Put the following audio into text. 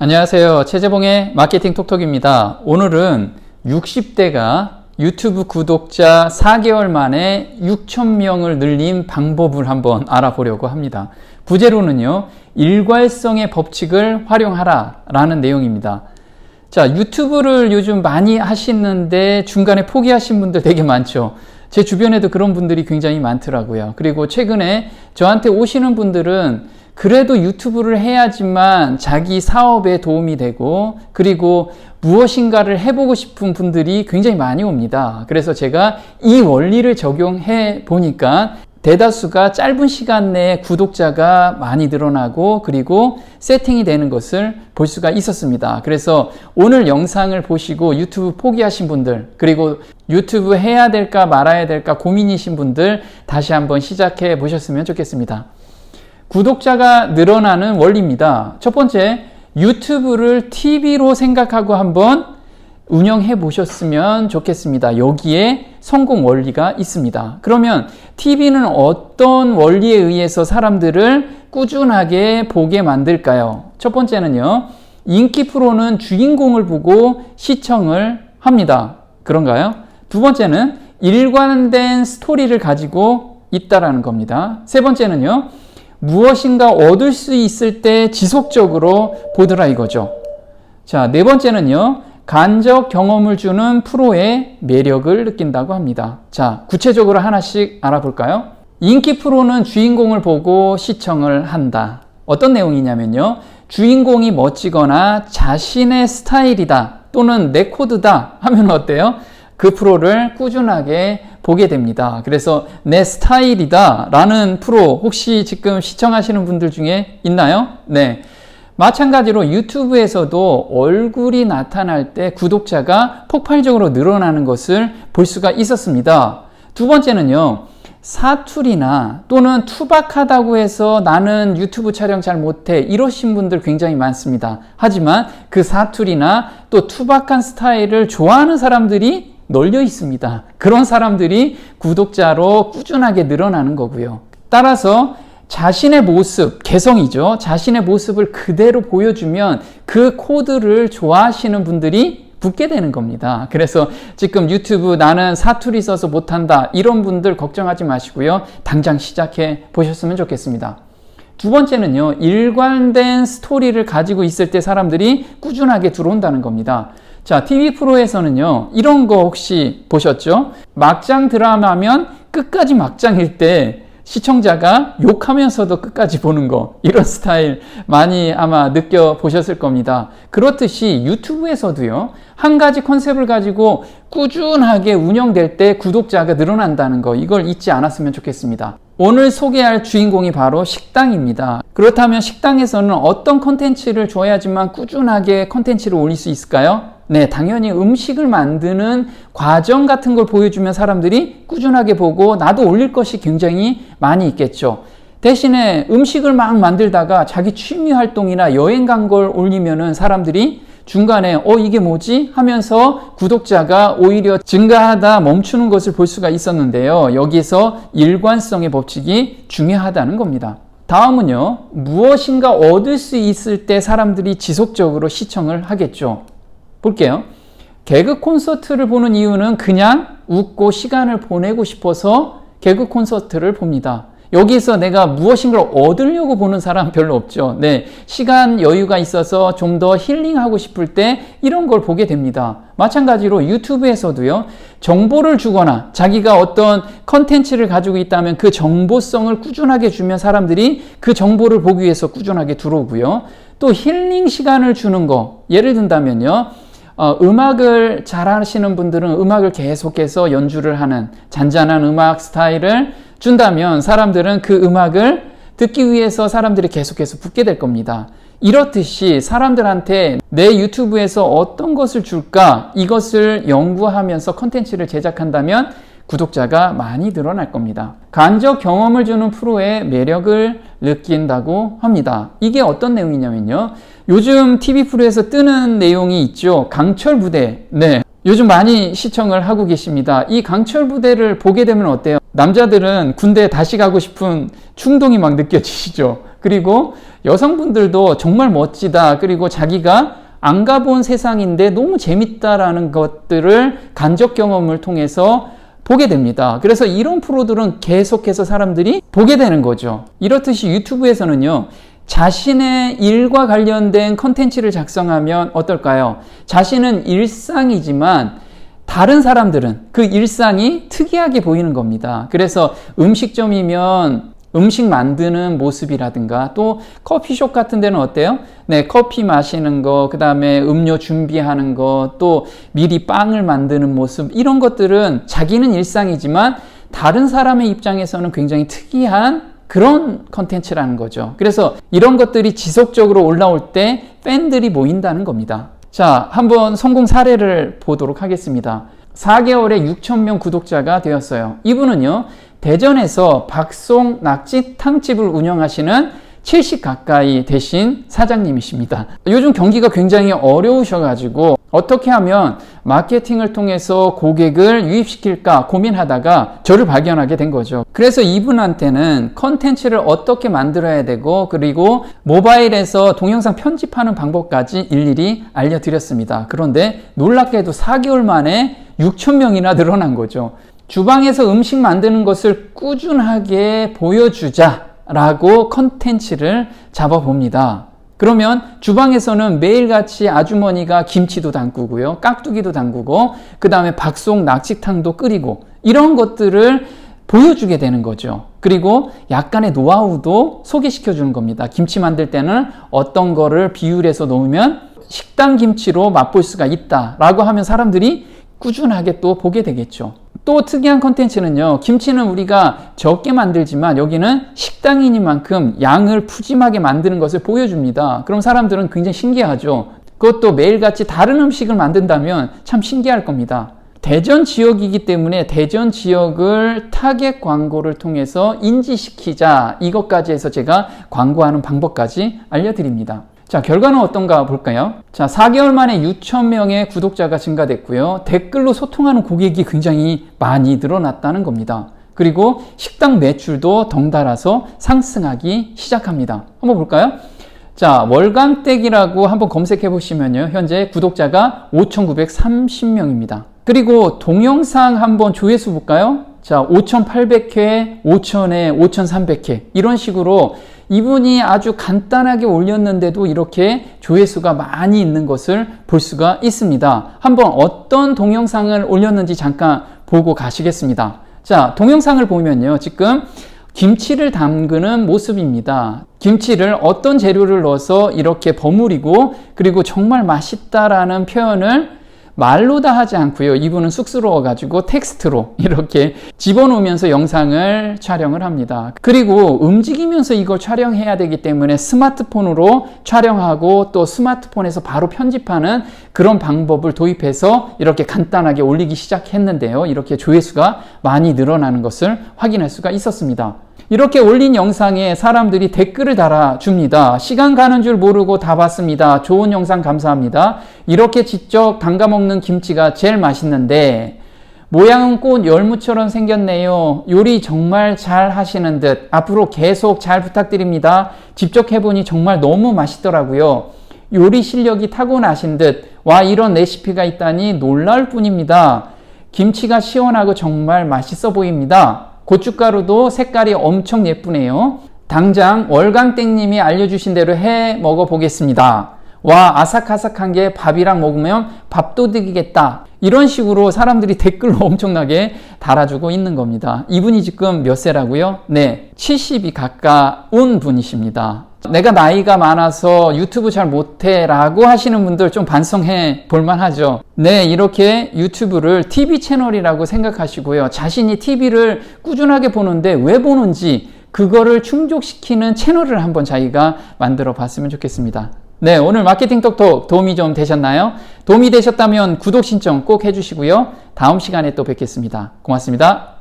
안녕하세요. 최재봉의 마케팅 톡톡입니다. 오늘은 60대가 유튜브 구독자 4개월 만에 6,000명을 늘린 방법을 한번 알아보려고 합니다. 부제로는요, 일괄성의 법칙을 활용하라 라는 내용입니다. 자, 유튜브를 요즘 많이 하시는데 중간에 포기하신 분들 되게 많죠. 제 주변에도 그런 분들이 굉장히 많더라고요. 그리고 최근에 저한테 오시는 분들은 그래도 유튜브를 해야지만 자기 사업에 도움이 되고, 그리고 무엇인가를 해보고 싶은 분들이 굉장히 많이 옵니다. 그래서 제가 이 원리를 적용해 보니까 대다수가 짧은 시간 내에 구독자가 많이 늘어나고, 그리고 세팅이 되는 것을 볼 수가 있었습니다. 그래서 오늘 영상을 보시고 유튜브 포기하신 분들, 그리고 유튜브 해야 될까 말아야 될까 고민이신 분들 다시 한번 시작해 보셨으면 좋겠습니다. 구독자가 늘어나는 원리입니다. 첫 번째, 유튜브를 TV로 생각하고 한번 운영해 보셨으면 좋겠습니다. 여기에 성공 원리가 있습니다. 그러면 TV는 어떤 원리에 의해서 사람들을 꾸준하게 보게 만들까요? 첫 번째는요, 인기 프로는 주인공을 보고 시청을 합니다. 그런가요? 두 번째는 일관된 스토리를 가지고 있다라는 겁니다. 세 번째는요, 무엇인가 얻을 수 있을 때 지속적으로 보더라 이거죠. 자, 네 번째는요, 간접 경험을 주는 프로의 매력을 느낀다고 합니다. 자, 구체적으로 하나씩 알아볼까요? 인기 프로는 주인공을 보고 시청을 한다. 어떤 내용이냐면요, 주인공이 멋지거나 자신의 스타일이다 또는 내 코드다 하면 어때요? 그 프로를 꾸준하게 보게 됩니다. 그래서 내 스타일이다 라는 프로 혹시 지금 시청하시는 분들 중에 있나요? 네. 마찬가지로 유튜브에서도 얼굴이 나타날 때 구독자가 폭발적으로 늘어나는 것을 볼 수가 있었습니다. 두 번째는요, 사투리나 또는 투박하다고 해서 나는 유튜브 촬영 잘 못해 이러신 분들 굉장히 많습니다. 하지만 그 사투리나 또 투박한 스타일을 좋아하는 사람들이 널려 있습니다. 그런 사람들이 구독자로 꾸준하게 늘어나는 거고요. 따라서 자신의 모습, 개성이죠. 자신의 모습을 그대로 보여주면 그 코드를 좋아하시는 분들이 붙게 되는 겁니다. 그래서 지금 유튜브 나는 사투리 써서 못한다 이런 분들 걱정하지 마시고요. 당장 시작해 보셨으면 좋겠습니다. 두 번째는요, 일관된 스토리를 가지고 있을 때 사람들이 꾸준하게 들어온다는 겁니다. 자, TV 프로에서는요, 이런 거 혹시 보셨죠? 막장 드라마면 끝까지 막장일 때 시청자가 욕하면서도 끝까지 보는 거, 이런 스타일 많이 아마 느껴보셨을 겁니다. 그렇듯이 유튜브에서도요, 한 가지 컨셉을 가지고 꾸준하게 운영될 때 구독자가 늘어난다는 거, 이걸 잊지 않았으면 좋겠습니다. 오늘 소개할 주인공이 바로 식당입니다. 그렇다면 식당에서는 어떤 컨텐츠를 줘야지만 꾸준하게 컨텐츠를 올릴 수 있을까요? 네, 당연히 음식을 만드는 과정 같은 걸 보여주면 사람들이 꾸준하게 보고 나도 올릴 것이 굉장히 많이 있겠죠. 대신에 음식을 막 만들다가 자기 취미 활동이나 여행 간 걸 올리면은 사람들이 중간에 이게 뭐지? 하면서 구독자가 오히려 증가하다 멈추는 것을 볼 수가 있었는데요. 여기서 일관성의 법칙이 중요하다는 겁니다. 다음은요, 무엇인가 얻을 수 있을 때 사람들이 지속적으로 시청을 하겠죠. 볼게요. 개그 콘서트를 보는 이유는 그냥 웃고 시간을 보내고 싶어서 개그 콘서트를 봅니다. 여기서 내가 무엇인가를 얻으려고 보는 사람 별로 없죠. 네, 시간 여유가 있어서 좀 더 힐링하고 싶을 때 이런 걸 보게 됩니다. 마찬가지로 유튜브에서도요, 정보를 주거나 자기가 어떤 컨텐츠를 가지고 있다면 그 정보성을 꾸준하게 주면 사람들이 그 정보를 보기 위해서 꾸준하게 들어오고요. 또 힐링 시간을 주는 거, 예를 든다면요, 음악을 잘 하시는 분들은 음악을 계속해서 연주를 하는 잔잔한 음악 스타일을 준다면 사람들은 그 음악을 듣기 위해서 사람들이 계속해서 붙게 될 겁니다. 이렇듯이 사람들한테 내 유튜브에서 어떤 것을 줄까, 이것을 연구하면서 컨텐츠를 제작한다면 구독자가 많이 늘어날 겁니다. 간접 경험을 주는 프로의 매력을 느낀다고 합니다. 이게 어떤 내용이냐면요, 요즘 TV 프로에서 뜨는 내용이 있죠. 강철 부대. 네, 요즘 많이 시청을 하고 계십니다. 이 강철 부대를 보게 되면 어때요? 남자들은 군대에 다시 가고 싶은 충동이 막 느껴지시죠? 그리고 여성분들도 정말 멋지다. 그리고 자기가 안 가본 세상인데 너무 재밌다라는 것들을 간접 경험을 통해서 보게 됩니다. 그래서 이런 프로들은 계속해서 사람들이 보게 되는 거죠. 이렇듯이 유튜브에서는요, 자신의 일과 관련된 컨텐츠를 작성하면 어떨까요? 자신은 일상이지만 다른 사람들은 그 일상이 특이하게 보이는 겁니다. 그래서 음식점이면 음식 만드는 모습이라든가 또 커피숍 같은 데는 어때요? 네, 커피 마시는 거, 그 다음에 음료 준비하는 거, 또 미리 빵을 만드는 모습, 이런 것들은 자기는 일상이지만 다른 사람의 입장에서는 굉장히 특이한 그런 컨텐츠라는 거죠. 그래서 이런 것들이 지속적으로 올라올 때 팬들이 모인다는 겁니다. 자, 한번 성공 사례를 보도록 하겠습니다. 4개월에 6,000명 구독자가 되었어요. 이분은요, 대전에서 박송 낙지탕집을 운영하시는 70 가까이 되신 사장님이십니다. 요즘 경기가 굉장히 어려우셔가지고 어떻게 하면 마케팅을 통해서 고객을 유입시킬까 고민하다가 저를 발견하게 된 거죠. 그래서 이분한테는 컨텐츠를 어떻게 만들어야 되고, 그리고 모바일에서 동영상 편집하는 방법까지 일일이 알려드렸습니다. 그런데 놀랍게도 4개월 만에 6,000명이나 늘어난 거죠. 주방에서 음식 만드는 것을 꾸준하게 보여주자라고 컨텐츠를 잡아봅니다. 그러면 주방에서는 매일같이 아주머니가 김치도 담그고요, 깍두기도 담그고, 그 다음에 박송 낙지탕도 끓이고, 이런 것들을 보여주게 되는 거죠. 그리고 약간의 노하우도 소개시켜 주는 겁니다. 김치 만들 때는 어떤 거를 비율해서 놓으면 식당 김치로 맛볼 수가 있다라고 하면 사람들이 꾸준하게 또 보게 되겠죠. 또 특이한 컨텐츠는요, 김치는 우리가 적게 만들지만 여기는 식당이니만큼 양을 푸짐하게 만드는 것을 보여줍니다. 그럼 사람들은 굉장히 신기하죠. 그것도 매일같이 다른 음식을 만든다면 참 신기할 겁니다. 대전 지역이기 때문에 대전 지역을 타겟 광고를 통해서 인지시키자, 이것까지 해서 제가 광고하는 방법까지 알려드립니다. 자, 결과는 어떤가 볼까요? 자, 4개월 만에 6,000명의 구독자가 증가됐고요. 댓글로 소통하는 고객이 굉장히 많이 늘어났다는 겁니다. 그리고 식당 매출도 덩달아서 상승하기 시작합니다. 한번 볼까요? 자, 월간댁이라고 한번 검색해 보시면요, 현재 구독자가 5,930명입니다. 그리고 동영상 한번 조회수 볼까요? 자, 5,800회, 5,000회, 5,300회, 이런 식으로 이분이 아주 간단하게 올렸는데도 이렇게 조회수가 많이 있는 것을 볼 수가 있습니다. 한번 어떤 동영상을 올렸는지 잠깐 보고 가시겠습니다. 자, 동영상을 보면요, 지금 김치를 담그는 모습입니다. 김치를 어떤 재료를 넣어서 이렇게 버무리고, 그리고 정말 맛있다라는 표현을 말로 다 하지 않고요, 이분은 쑥스러워가지고 텍스트로 이렇게 집어넣으면서 영상을 촬영을 합니다. 그리고 움직이면서 이걸 촬영해야 되기 때문에 스마트폰으로 촬영하고 또 스마트폰에서 바로 편집하는 그런 방법을 도입해서 이렇게 간단하게 올리기 시작했는데요, 이렇게 조회수가 많이 늘어나는 것을 확인할 수가 있었습니다. 이렇게 올린 영상에 사람들이 댓글을 달아줍니다. 시간 가는 줄 모르고 다 봤습니다. 좋은 영상 감사합니다. 이렇게 직접 담가 먹는 김치가 제일 맛있는데 모양은 꽃 열무처럼 생겼네요. 요리 정말 잘 하시는 듯. 앞으로 계속 잘 부탁드립니다. 직접 해보니 정말 너무 맛있더라고요. 요리 실력이 타고나신 듯. 와, 이런 레시피가 있다니 놀라울 뿐입니다. 김치가 시원하고 정말 맛있어 보입니다. 고춧가루도 색깔이 엄청 예쁘네요. 당장 월강땡님이 알려주신 대로 해 먹어보겠습니다. 와, 아삭아삭한 게 밥이랑 먹으면 밥도둑이겠다. 이런 식으로 사람들이 댓글로 엄청나게 달아주고 있는 겁니다. 이분이 지금 몇 세라고요? 네, 70이 가까운 분이십니다. 내가 나이가 많아서 유튜브 잘 못해 라고 하시는 분들 좀 반성해 볼만 하죠. 네, 이렇게 유튜브를 TV 채널이라고 생각하시고요, 자신이 TV를 꾸준하게 보는데 왜 보는지 그거를 충족시키는 채널을 한번 자기가 만들어 봤으면 좋겠습니다. 네, 오늘 마케팅 톡톡 도움이 좀 되셨나요? 도움이 되셨다면 구독 신청 꼭 해주시고요, 다음 시간에 또 뵙겠습니다. 고맙습니다.